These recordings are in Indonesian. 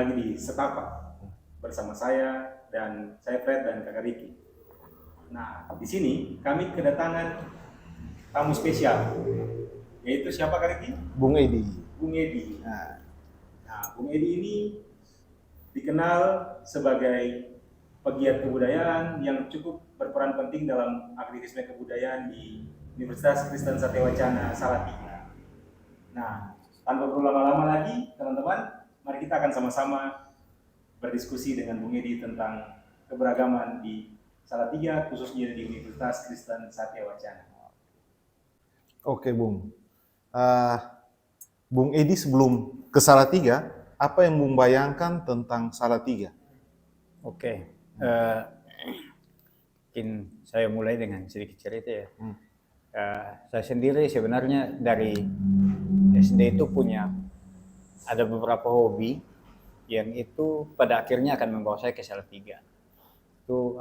lagi di Setapak bersama saya Fred dan Kakak Riki. Nah, di sini kami kedatangan tamu spesial, yaitu siapa Kak Riki? Bung Edi. Bung Edi. Nah, Bung Edi ini dikenal sebagai pegiat kebudayaan yang cukup berperan penting dalam aktivisme kebudayaan di Universitas Kristen Satya Wacana Salatiga. Nah, tanpa perlu lama-lama lagi, teman-teman, mari kita akan sama-sama berdiskusi dengan Bung Edi tentang keberagaman di Salatiga, khususnya di Universitas Kristen Satya Wacana. Oke, Bung. Bung Edi sebelum ke Salatiga, apa yang Bung bayangkan tentang Salatiga? Oke, mungkin saya mulai dengan sedikit cerita ya. Saya sendiri sebenarnya dari SD itu ada beberapa hobi yang itu pada akhirnya akan membawa saya ke Salatiga. Itu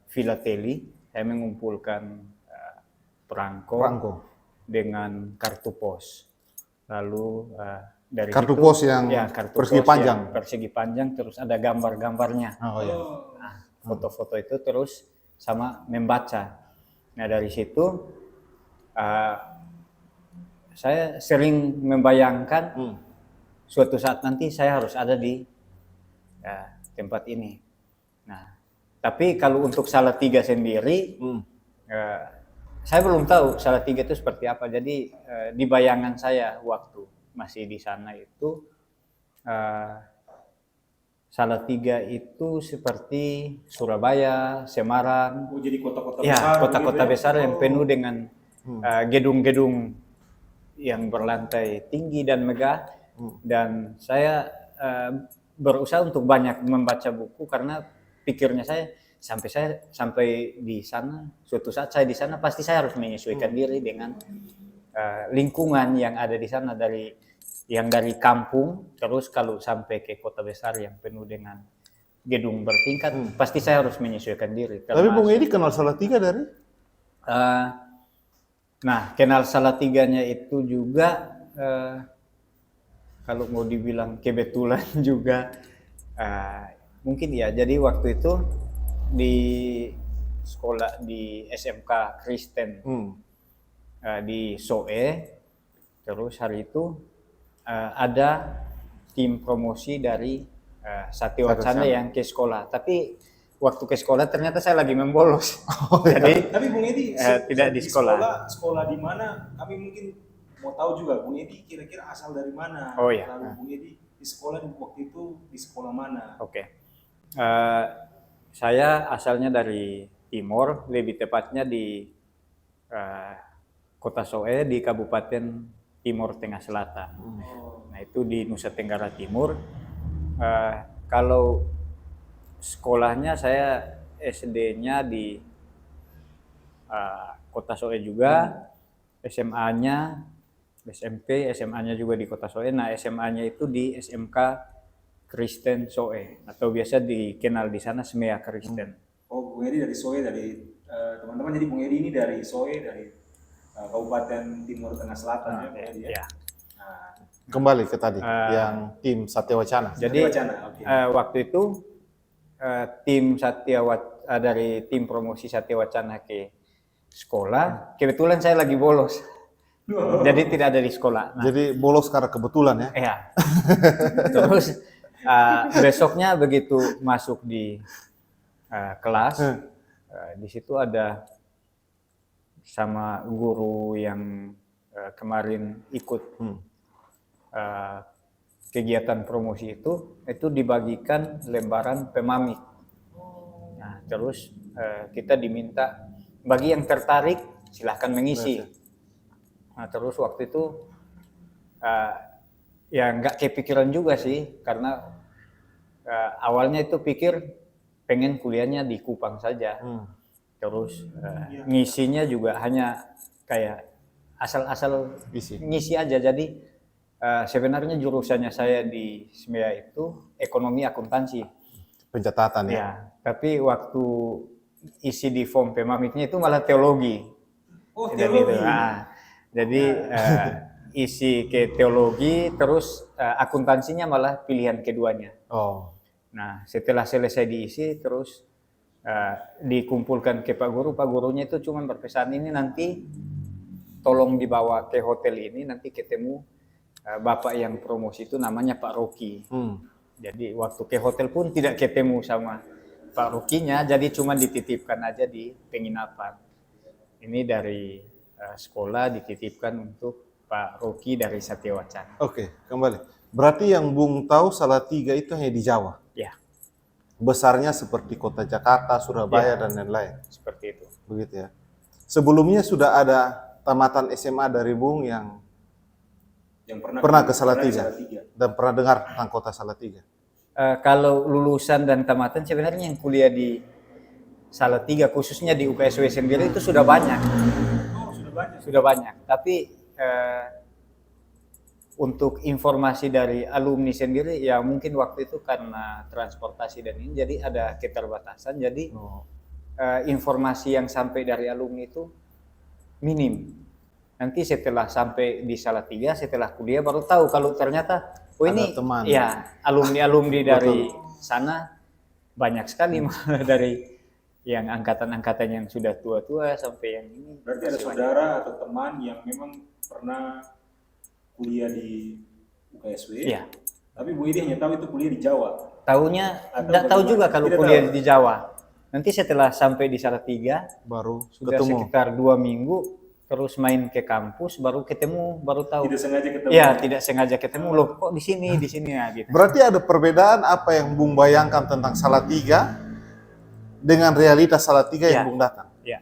filateli, saya mengumpulkan perangko dengan kartu pos. Lalu dari kartu situ, pos yang kartu persegi pos panjang. Yang persegi panjang, terus ada gambar-gambarnya. Nah, foto-foto itu terus sama membaca. Nah, dari situ saya sering membayangkan suatu saat nanti saya harus ada di tempat ini. Nah, tapi kalau untuk Salatiga sendiri, saya belum tahu Salatiga itu seperti apa. Jadi di bayangan saya waktu masih di sana itu Salatiga itu seperti Surabaya, Semarang. Oh, jadi kota-kota besar. Ya, kota-kota gitu besar yang penuh dengan gedung-gedung yang berlantai tinggi dan megah. Dan saya berusaha untuk banyak membaca buku karena pikirnya saya sampai di sana, suatu saat saya di sana pasti saya harus menyesuaikan diri dengan lingkungan yang ada di sana, dari kampung terus kalau sampai ke kota besar yang penuh dengan gedung bertingkat, pasti saya harus menyesuaikan diri. Tapi Bung Edi kenal Salatiga dari? Nah, kenal Salatiganya itu juga kalau mau dibilang kebetulan juga mungkin ya. Jadi waktu itu di sekolah di SMK Kristen di SOE, terus hari itu ada tim promosi dari Satya Wacana yang ke sekolah. Tapi waktu ke sekolah ternyata saya lagi membolos. Jadi tapi Bung Edi tidak di sekolah. Sekolah di mana? Kami mungkin mau tahu juga Bung Edi kira-kira asal dari mana? Oh iya. Lalu Bung Edi di sekolah waktu itu di sekolah mana? Oke. Saya asalnya dari Timor, lebih tepatnya di Kota Soe di Kabupaten Timor Tengah Selatan. Nah, itu di Nusa Tenggara Timur. Kalau sekolahnya saya SD-nya di Kota Soe juga, SMA-nya, SMP, SMA-nya juga di Kota Soe. Nah, SMA-nya itu di SMK Kristen Soe, atau biasa dikenal di sana SMEA Kristen. Oh, Bung Edi dari Soe, dari teman-teman, jadi Bung Edi ini dari Soe, dari Kabupaten Timur Tengah Selatan ya. Kembali ke tadi yang tim Satya Wacana. Jadi waktu itu tim dari tim promosi Satya Wacana ke sekolah, kebetulan saya lagi bolos. Jadi tidak ada di sekolah. Nah, jadi bolos karena kebetulan ya? Iya. Terus besoknya begitu masuk di kelas, di situ ada sama guru yang kemarin ikut kegiatan promosi itu dibagikan lembaran pemamik. Nah, terus kita diminta, bagi yang tertarik silahkan mengisi. Nah, terus waktu itu ya nggak kepikiran juga sih, karena awalnya itu pikir pengen kuliahnya di Kupang saja. Terus ngisinya juga hanya kayak asal-asal ngisi aja. Jadi sebenarnya jurusannya saya di SMEA itu ekonomi akuntansi. Pencatatan ya? Ya, tapi waktu isi di form pemamiknya itu malah teologi. Oh, teologi. Jadi isi ke teologi, terus akuntansinya malah pilihan keduanya. Oh. Nah, setelah selesai diisi, terus dikumpulkan ke Pak Guru. Pak gurunya itu cuma berpesan, ini nanti tolong dibawa ke hotel ini, nanti ketemu Bapak yang promosi itu namanya Pak Rocky. Jadi waktu ke hotel pun tidak ketemu sama Pak Rokinya, jadi cuma dititipkan aja di penginapan. Ini dari sekolah dititipkan untuk Pak Rocky dari Satya Wacana. Oke, kembali. Berarti yang Bung tahu Salatiga itu hanya di Jawa? Ya. Besarnya seperti kota Jakarta, Surabaya, Ya, dan lain-lain? seperti itu. Begitu ya. Sebelumnya sudah ada tamatan SMA dari Bung yang pernah ke Salatiga dan pernah dengar tentang kota Salatiga? Kalau lulusan dan tamatan sebenarnya yang kuliah di Salatiga, khususnya di UKSW sendiri itu sudah banyak. Oh, sudah banyak. Sudah banyak. Tapi untuk informasi dari alumni sendiri, ya mungkin waktu itu karena transportasi dan ini, jadi ada keterbatasan. Jadi informasi yang sampai dari alumni itu minim. Nanti setelah sampai di Salatiga, setelah kuliah baru tahu kalau ternyata oh ini teman. Ya alumni dari sana banyak sekali dari yang angkatan-angkatan yang sudah tua-tua sampai yang ini. Berarti ada saudara atau teman yang memang pernah kuliah di UKSW. Iya. Tapi Bu Edi hanya tahu itu kuliah di Jawa. Tahunya tidak tahu juga kalau Tidak kuliah tahu. di Jawa. Nanti setelah sampai di Salatiga Baru sudah ketemu. sekitar 2 minggu, terus main ke kampus, baru ketemu, baru tahu. Tidak sengaja ketemu. Iya, tidak sengaja ketemu. Loh, kok di sini ya gitu. Berarti ada perbedaan apa yang Bung bayangkan tentang Salatiga dengan realitas Salatiga yang Ya. Bung datang? Ya.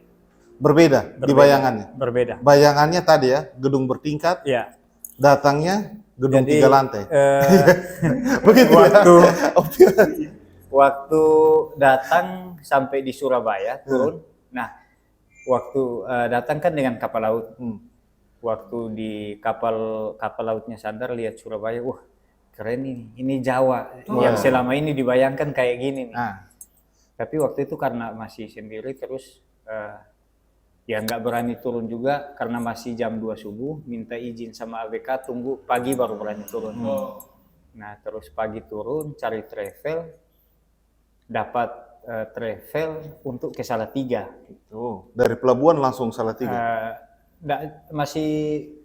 Berbeda di bayangannya? Berbeda. Bayangannya tadi ya, gedung bertingkat, Ya. datangnya gedung Jadi, 3 lantai. Begitu waktu ya? waktu datang sampai di Surabaya turun. Nah, waktu datang kan dengan kapal laut. Waktu di kapal lautnya sandar lihat Surabaya, wah keren ini. Ini Jawa yang selama ini dibayangkan kayak gini nih. Tapi waktu itu karena masih sendiri terus ya nggak berani turun juga karena masih jam 2 subuh, minta izin sama ABK tunggu pagi baru berani turun. Nah terus pagi turun cari travel, dapat travel untuk ke Salatiga. Oh, dari pelabuhan langsung Salatiga? Masih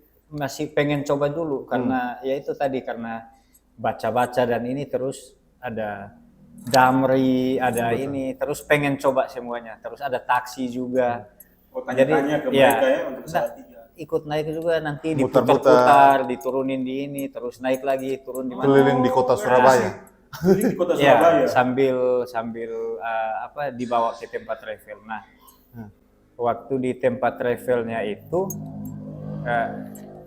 pengen coba dulu karena ya itu tadi karena baca-baca dan ini terus ada Damri, ada ini terus pengen coba semuanya, terus ada taksi juga. Oh, tanya-tanya ke mereka ya untuk Salatiga. Ikut naik juga nanti Muter-muter. diputar-putar, diturunin di ini, terus naik lagi, turun di mana. Keliling di kota Surabaya? Keliling di kota Ya, Surabaya. sambil dibawa ke tempat travel. Nah, waktu di tempat travelnya itu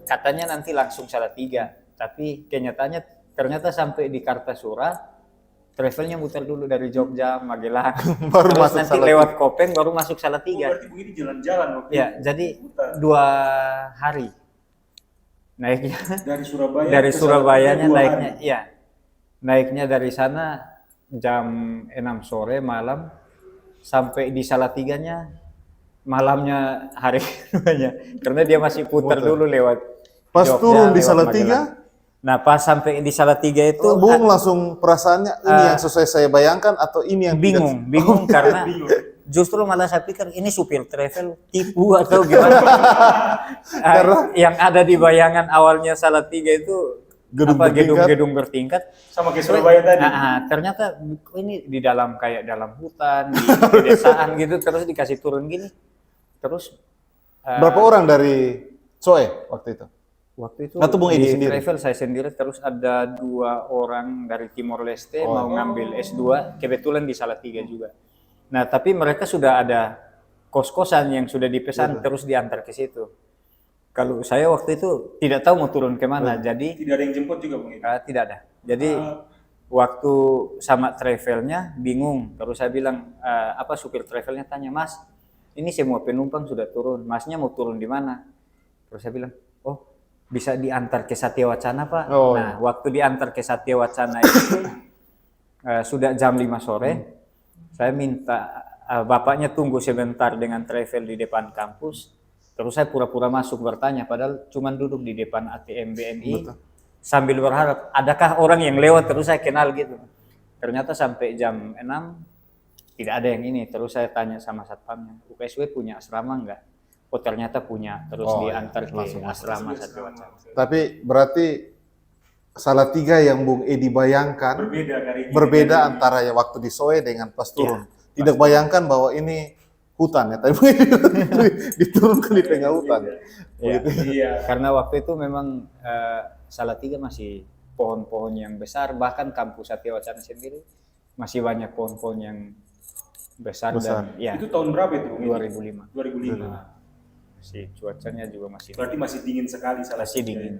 katanya nanti langsung Salatiga, tapi kenyataannya ternyata sampai di Kartasura travelnya muter dulu dari Jogja, Magelang, Baru terus masuk nanti Salatiga. lewat Kopeng baru masuk Oh, Salatiga. berarti Bu Edi jalan-jalan waktu Ya, itu. jadi Putar. 2 hari naiknya. Dari Surabaya Dari ke Surabayanya Salatiga 2 naiknya, hari. iya. Naiknya dari sana jam 6 sore malam sampai di Salatiganya malamnya hari keduanya. Karena dia masih putar dulu lewat Pas Jogja, turun di lewat Salatiga, Magelang. Nah, pas sampai di Salatiga itu Bung langsung perasaannya ini yang sesuai saya bayangkan atau ini yang bingung karena justru malah saya pikir ini supir travel tipu atau gimana. Yang ada di bayangan awalnya Salatiga itu gedung-gedung bertingkat Sama kayak Surabaya tadi. ternyata ini di dalam kayak dalam hutan di pedesaan gitu terus dikasih turun gini terus Berapa orang dari Soe waktu itu? waktu itu Atau Bung Edi di sendiri? travel saya sendiri terus ada 2 orang dari Timor Leste mau ngambil S2 kebetulan di Salatiga juga. Nah tapi mereka sudah ada kos-kosan yang sudah dipesan terus diantar ke situ. Kalau saya waktu itu tidak tahu mau turun kemana jadi Tidak ada yang jemput juga Bu Edi. tidak ada. Jadi waktu sama travelnya bingung. Terus saya bilang supir travelnya tanya, Mas, ini semua penumpang sudah turun. Masnya mau turun di mana? Terus saya bilang, oh bisa diantar ke Satya Wacana Pak. Nah waktu diantar ke Satya Wacana itu sudah jam 5 sore. Saya minta bapaknya tunggu sebentar dengan travel di depan kampus. Terus saya pura-pura masuk bertanya, padahal cuma duduk di depan ATM BNI Betul. sambil berharap, adakah orang yang lewat terus saya kenal gitu. Ternyata sampai jam 6 tidak ada yang ini. Terus saya tanya sama satpamnya, UKSW punya asrama enggak? Oh ternyata punya, terus diantar ke asrama Satya Wacana. Tapi berarti Salatiga yang Bung Edi bayangkan berbeda antara yang waktu di Soe dengan pas turun. Tidak bayangkan bahwa ini hutan ya, tapi diturunkan di tengah hutan. Iya. Karena waktu itu memang Salatiga masih pohon-pohon yang besar, bahkan kampus Satya Wacana sendiri masih banyak pohon-pohon yang besar. Dan ya. Itu tahun berapa itu? 2005. 2005. Masih cuacanya juga masih. Berarti masih dingin sekali Salatiga. Masih dingin.